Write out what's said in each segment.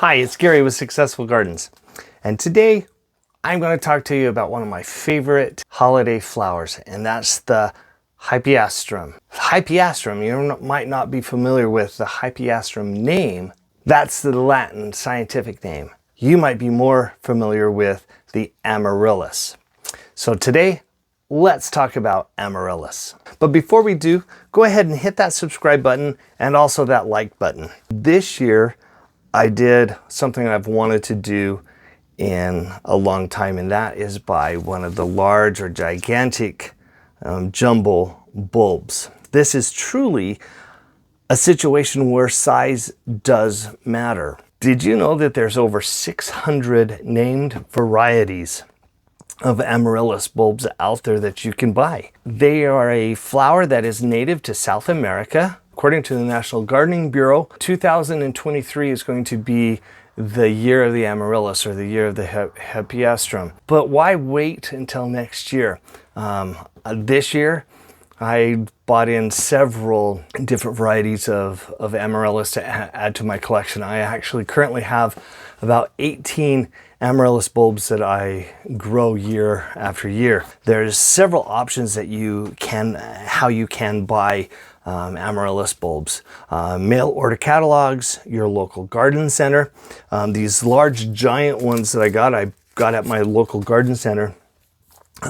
Hi, it's Gary with Successful Gardens, and today I'm going to talk to you about one of my favorite holiday flowers, and that's the Hypaeastrum. Hypaeastrum, you might not be familiar with the Hypaeastrum name. That's the Latin scientific name. You might be more familiar with the Amaryllis. So today, let's talk about Amaryllis. But before we do, go ahead and hit that subscribe button and also that like button. This year, I did something I've wanted to do in a long time, and that is buy one of the large or gigantic jumbo bulbs. This is truly a situation where size does matter. Did you know that there's over 600 named varieties of Amaryllis bulbs out there that you can buy? They are a flower that is native to South America. According to the National Gardening Bureau, 2023 is going to be the year of the Amaryllis, or the year of the Hypaeastrum. But why wait until next year? This year, I bought in several different varieties of Amaryllis to add to my collection. I actually currently have about 18 Amaryllis bulbs that I grow year after year. There's several options that how you can buy Amaryllis bulbs. Mail order catalogs, your local garden center. These large giant ones that I got at my local garden center.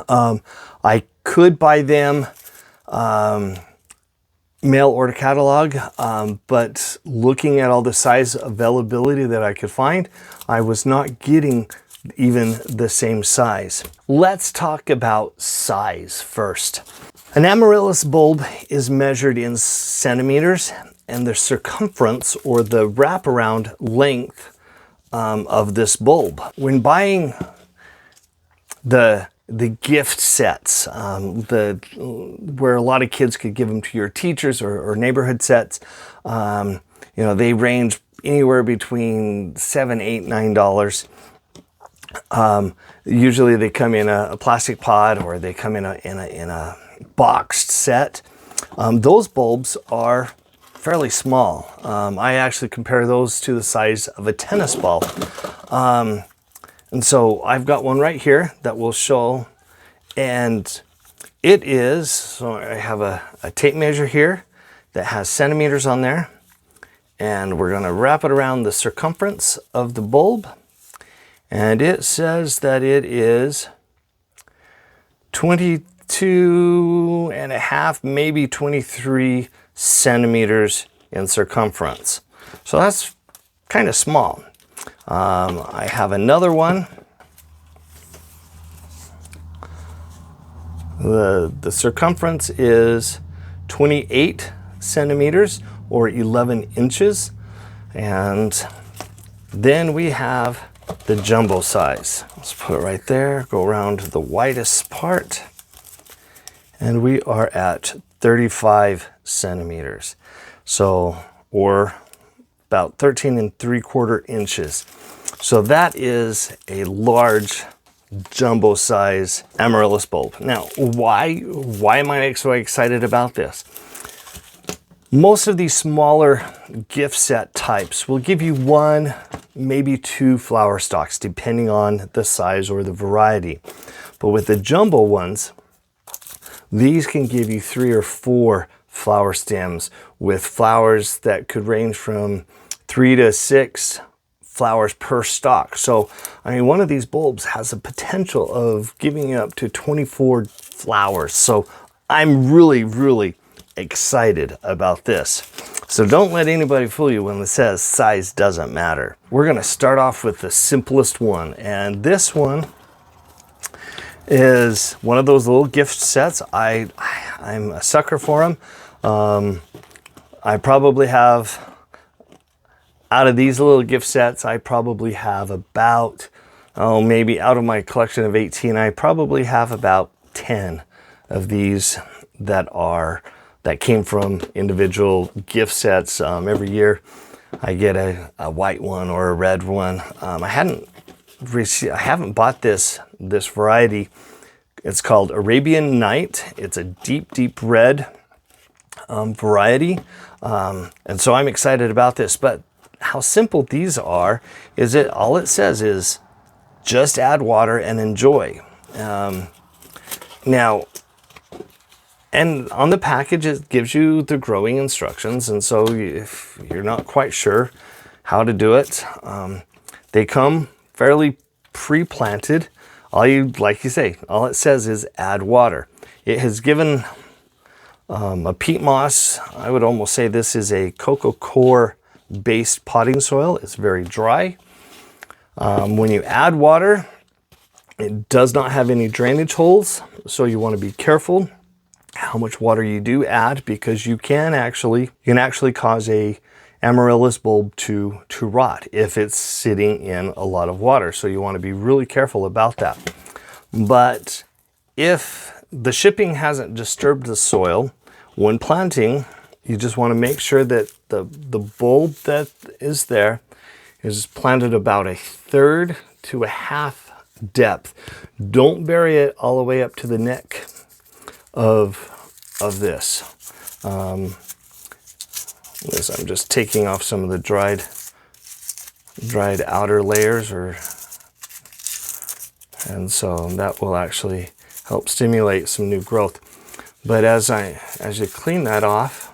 I could buy them mail order catalog, but looking at all the size availability that I could find, I was not getting even the same size. Let's talk about size first. An Amaryllis bulb is measured in centimeters, and the circumference, or the wraparound length of this bulb. When buying the gift sets, where a lot of kids could give them to your teachers, or neighborhood sets, they range anywhere between $7, $8, $9. Usually they come in a plastic pod, or they come in a boxed set. Those bulbs are fairly small. I actually compare those to the size of a tennis ball. And so I've got one right here that will show, and it is, so I have a tape measure here that has centimeters on there, and we're going to wrap it around the circumference of the bulb, and it says that it is 22.5, maybe 23 centimeters in circumference. So that's kind of small. I have another one. The circumference is 28 centimeters, or 11 inches. And then we have the jumbo size. Let's put it right there, go around to the widest part. And we are at 35 centimeters. So, or about 13.75 inches. So that is a large jumbo size Amaryllis bulb. Now, why am I so excited about this? Most of these smaller gift set types will give you one, maybe two flower stalks, depending on the size or the variety. But with the jumbo ones, these can give you 3 or 4 flower stems with flowers that could range from 3 to 6 flowers per stalk. So, I mean, one of these bulbs has a potential of giving you up to 24 flowers. So I'm really, really excited about this. So don't let anybody fool you when it says size doesn't matter. We're going to start off with the simplest one, and this one is one of those little gift sets. I'm a sucker for them. I probably have, out of these little gift sets, I probably have about, maybe out of my collection of 18, I probably have about 10 of these that came from individual gift sets. Every year I get a white one or a red one. I haven't bought this variety. It's called Arabian Night. It's a deep red variety. And so I'm excited about this. But how simple these are is it all it says is just add water and enjoy. Now, and on the package, it gives you the growing instructions. And so if you're not quite sure how to do it, they come fairly pre-planted. Like you say, all it says is add water. It has given a peat moss. I would almost say this is a cocoa core based potting soil. It's very dry. When you add water, it does not have any drainage holes, so you want to be careful how much water you do add, because you can actually cause a amaryllis bulb to rot if it's sitting in a lot of water. So you want to be really careful about that. But if the shipping hasn't disturbed the soil when planting, you just want to make sure that the bulb that is there is planted about 1/3 to 1/2 depth. Don't bury it all the way up to the neck of this. As I'm just taking off some of the dried outer layers, and so that will actually help stimulate some new growth. But as you clean that off,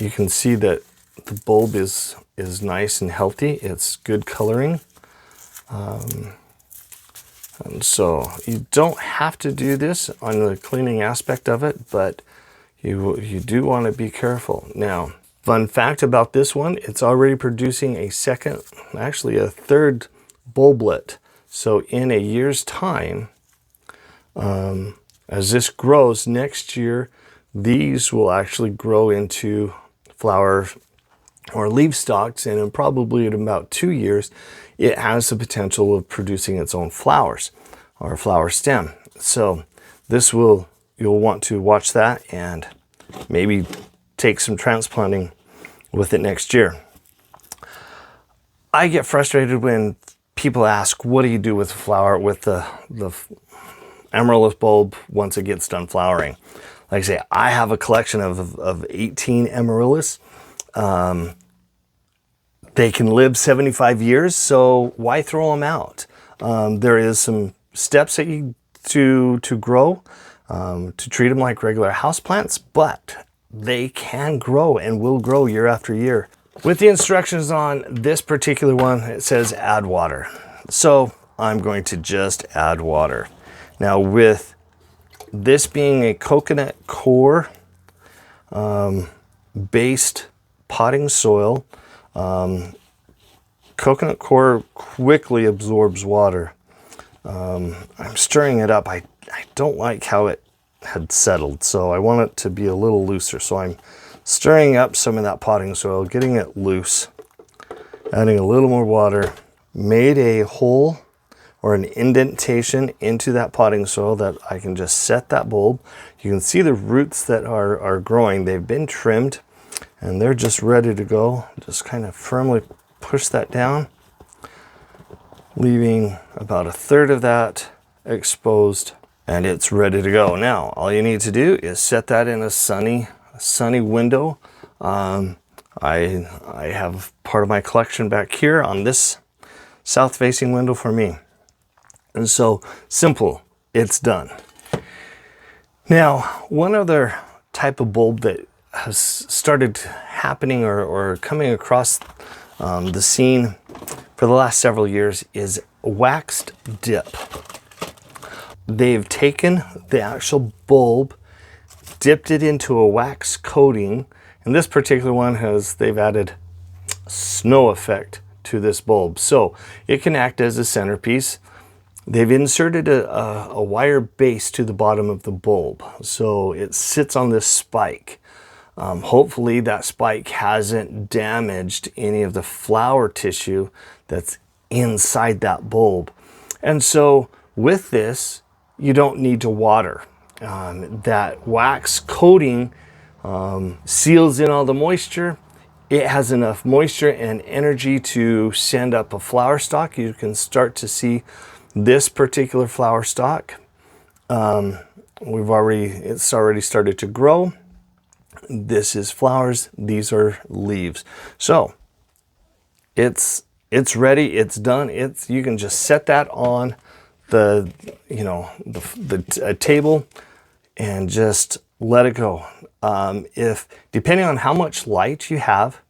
you can see that the bulb is nice and healthy. It's good coloring. And so you don't have to do this on the cleaning aspect of it, but you do want to be careful. Now, fun fact about this one, it's already producing a third bulblet. So in a year's time, as this grows next year, these will actually grow into flower or leaf stalks, and in probably in about 2 years, it has the potential of producing its own flowers or flower stem. So you'll want to watch that and maybe take some transplanting with it next year. I get frustrated when people ask, what do you do with the amaryllis bulb once it gets done flowering? Like I say, I have a collection of 18 amaryllis. They can live 75 years, so why throw them out? There is some steps that you to grow, to treat them like regular houseplants, but they can grow and will grow year after year. With the instructions on this particular one, it says add water. So I'm going to just add water. Now, with this being a coconut core based potting soil, coconut core quickly absorbs water. I'm stirring it up. I don't like how it had settled, so I want it to be a little looser. So I'm stirring up some of that potting soil, getting it loose, adding a little more water, made a hole or an indentation into that potting soil that I can just set that bulb. You can see the roots that are growing. They've been trimmed and they're just ready to go. Just kind of firmly push that down, leaving about 1/3 of that exposed, and it's ready to go. Now, all you need to do is set that in a sunny window. I have part of my collection back here on this south-facing window for me. And so, simple, it's done. Now, one other type of bulb that has started happening or coming across the scene for the last several years is waxed dip. They've taken the actual bulb, dipped it into a wax coating, and this particular one they've added snow effect to this bulb, so it can act as a centerpiece. They've inserted a wire base to the bottom of the bulb, so it sits on this spike. Hopefully that spike hasn't damaged any of the flower tissue that's inside that bulb. And so with this, you don't need to water. That wax coating seals in all the moisture. It has enough moisture and energy to send up a flower stalk. You can start to see this particular flower stalk. It's already started to grow. This is flowers, these are leaves. So it's ready, it's done. You can just set that on the table and just let it go. If depending on how much light you have,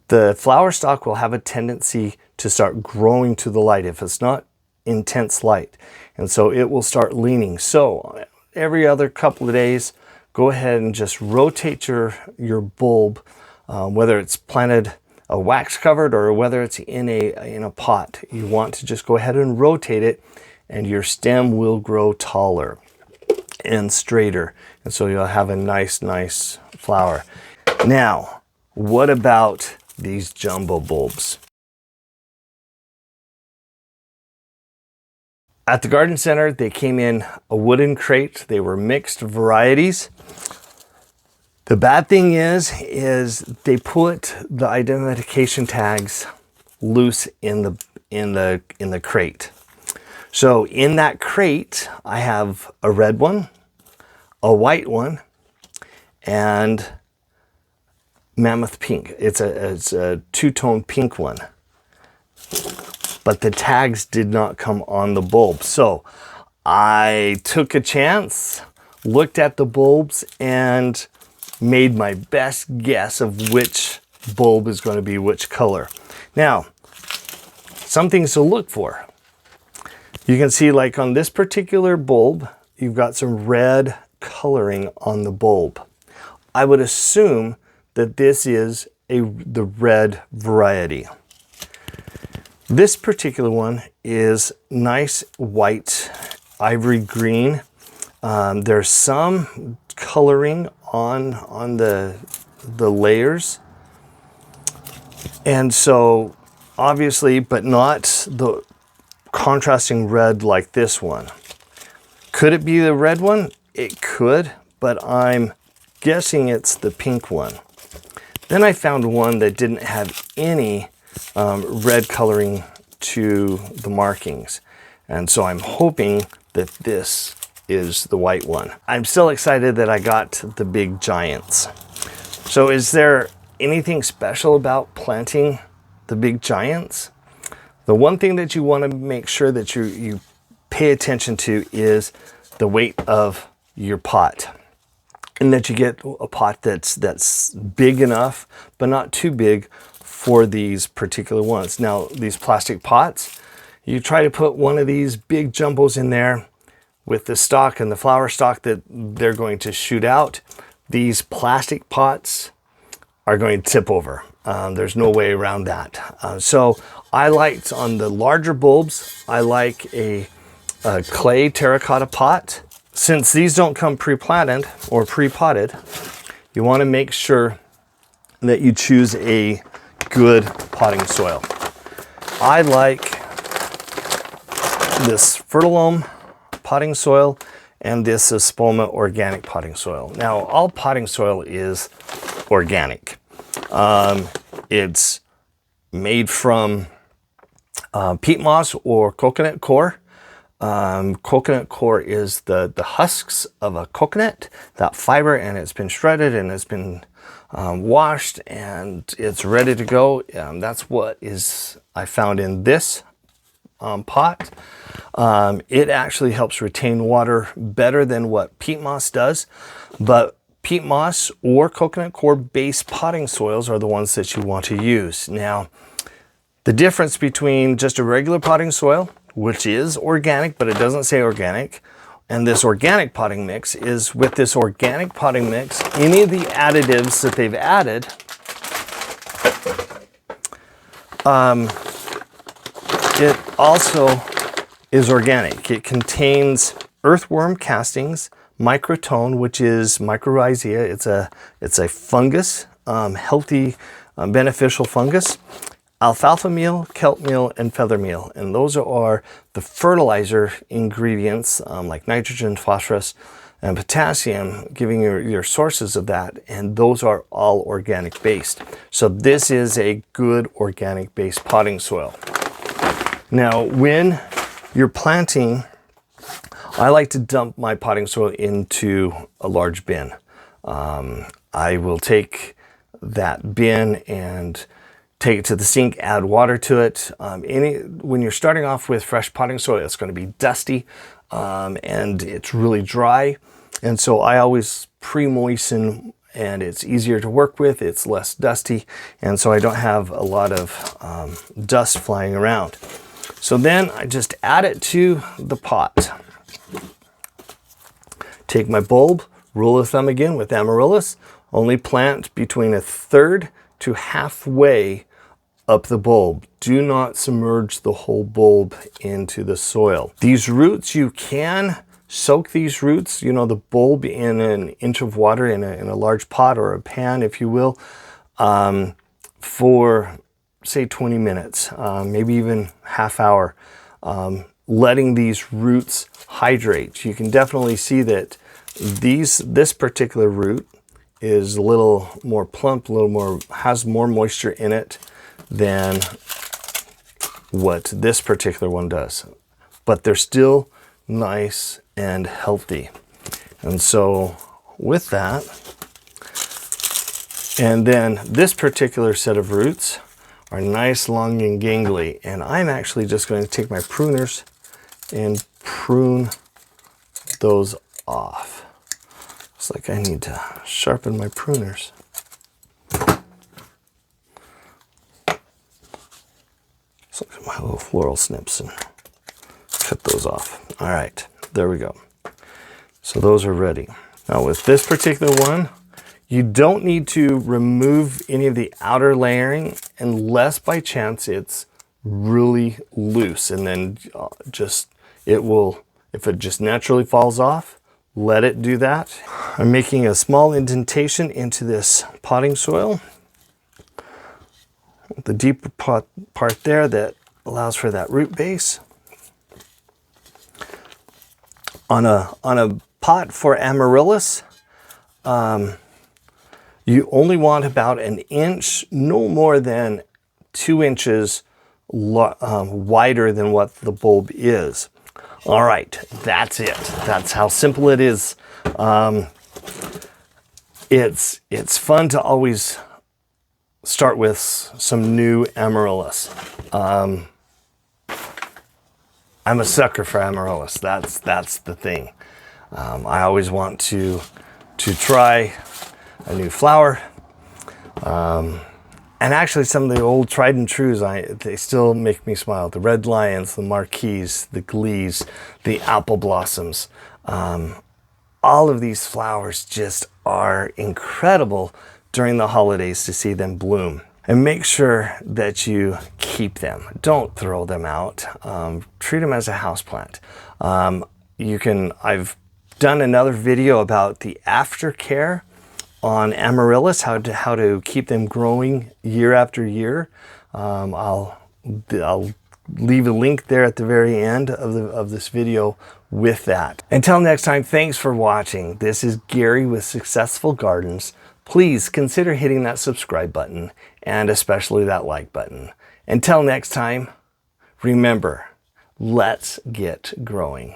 the flower stalk will have a tendency to start growing to the light if it's not intense light, and so it will start leaning. So every other couple of days, go ahead and just rotate your bulb, whether it's planted a wax covered or whether it's in a pot. You want to just go ahead and rotate it, and your stem will grow taller and straighter, and so you'll have a nice flower. Now, what about these jumbo bulbs? At the garden center, they came in a wooden crate. They were mixed varieties. The bad thing is they put the identification tags loose in the crate. So in that crate, I have a red one, a white one, and mammoth pink. It's a two-tone pink one. But the tags did not come on the bulb. So I took a chance, looked at the bulbs, and made my best guess of which bulb is going to be which color. Now, some things to look for. You can see, like on this particular bulb, you've got some red coloring on the bulb. I would assume that this is the red variety. This particular one is nice white, ivory green. There's some coloring on the layers, and so obviously, but not the contrasting red like this one. Could it be the red one? It could, but I'm guessing it's the pink one. Then I found one that didn't have any red coloring to the markings, and so I'm hoping that this is the white one. I'm still excited that I got the big giants. So is there anything special about planting the big giants? The one thing that you want to make sure that you pay attention to is the weight of your pot, and that you get a pot that's big enough but not too big for these particular ones. Now, these plastic pots, you try to put one of these big jumbos in there with the stalk and the flower stalk that they're going to shoot out. These plastic pots are going to tip over. There's no way around that. So I liked, on the larger bulbs, I like a clay terracotta pot. Since these don't come pre-planted or pre-potted, you want to make sure that you choose a good potting soil. I like this Fertilome potting soil and this is Spoma organic potting soil. Now, all potting soil is organic. It's made from peat moss or coconut coir. Coconut coir is the husks of a coconut, that fiber, and it's been shredded and it's been washed and it's ready to go. That's what I found in this pot. It actually helps retain water better than what peat moss does, but peat moss or coconut coir based potting soils are the ones that you want to use. Now, the difference between just a regular potting soil, which is organic, but it doesn't say organic, and this organic potting mix is, with this organic potting mix, any of the additives that they've added, it also is organic. It contains earthworm castings, microtone, which is mycorrhizae. It's a fungus, healthy, beneficial fungus. Alfalfa meal, kelp meal, and feather meal. And those are the fertilizer ingredients, like nitrogen, phosphorus, and potassium, giving your sources of that. And those are all organic based. So this is a good organic based potting soil. Now, when you're planting, I like to dump my potting soil into a large bin. I will take that bin and take it to the sink, add water to it. When you're starting off with fresh potting soil, it's going to be dusty and it's really dry. And so I always pre-moisten, and it's easier to work with, it's less dusty, and so I don't have a lot of dust flying around. So then I just add it to the pot. Take my bulb, rule of thumb again with Amaryllis, only plant between 1/3 to halfway up the bulb. Do not submerge the whole bulb into the soil. These roots, you can soak these roots, you know, the bulb in an inch of water in a large pot or a pan, if you will, for say 20 minutes, maybe even half hour, letting these roots hydrate. You can definitely see that this particular root is a little more plump, has more moisture in it than what this particular one does. But they're still nice and healthy. And so with that, and then this particular set of roots are nice, long, and gangly. And I'm actually just going to take my pruners and prune those off. It's like I need to sharpen my pruners. So my little floral snips and cut those off. All right, there we go. So those are ready. Now with this particular one, you don't need to remove any of the outer layering unless by chance it's really loose, and then if it just naturally falls off, let it do that. I'm making a small indentation into this potting soil, the deeper part there that allows for that root base. On a pot for Amaryllis, you only want about 1 inch, no more than 2 inches wider than what the bulb is. All right, that's it. That's how simple it is. It's fun to always start with some new Amaryllis. I'm a sucker for Amaryllis. That's the thing. I always want to try a new flower. And actually some of the old tried and trues, they still make me smile. The red lions, the marquise, the glees, the apple blossoms. All of these flowers just are incredible during the holidays to see them bloom. And make sure that you keep them. Don't throw them out. Treat them as a houseplant. I've done another video about the aftercare on Amaryllis, how to keep them growing year after year. I'll leave a link there at the very end of this video with that. Until next time, thanks for watching. This is Gary with Successful Gardens. Please consider hitting that subscribe button and especially that like button. Until next time, remember, let's get growing.